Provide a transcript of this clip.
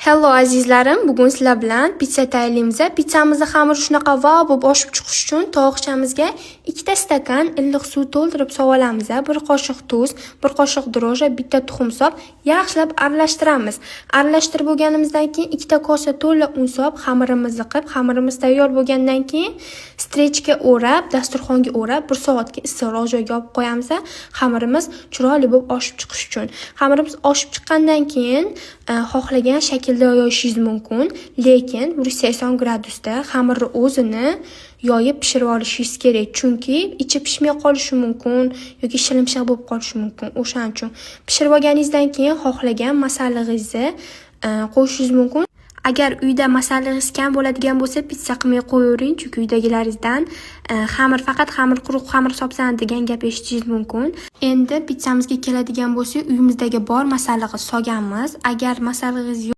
Hello azizlarim, bugun sizlar bilan pitsa tayyorlaymiz. Pizzamizni xamiri shunaqa wow bo'lib oshib chiqish uchun tovoqchamizga 2 stakan iliq suv to'ldirib solamiz. 1 qoshiq tuz, 1 qoshiq dro'jja, bitta tuxum solib yaxshilab aralashtiramiz. Aralashtirib bo'lganimizdan keyin 2 kosa to'la un solib xamirimizni qilib, xamirimiz tayyor bo'lgandan keyin strechga o'rab, dasturxonga o'rab 1 soatga issiqroq joyga olib qo'yamiz. Xamirimiz chiroyli bo'lib oshib chiqish uchun. Xamirimiz oshib chiqqandan keyin xohlagan shaklda yoyishingiz mumkin, lekin 180 gradusda xamirni o'zini yoyib pishirib olishingiz kerak, chunki ichi pishmay qolishi mumkin yoki shilimshiq bo'lib qolishi mumkin. O'shaning uchun pishirib olganingizdan keyin xohlagan masallig'ingizni qo'yishingiz mumkin. Agar uyda masallig'ingiz kam bo'ladigan bo'lsa, pitsa qilmay qo'yavering, chunki uydagilaringizdan faqat xamir quruq xamir hisoblanadi degan gap eshitishingiz mumkin. Endi pitsamizga keladigan bo'lsak, uyimizdagi bor masallig'ni solganmiz. Agar masallig'ingiz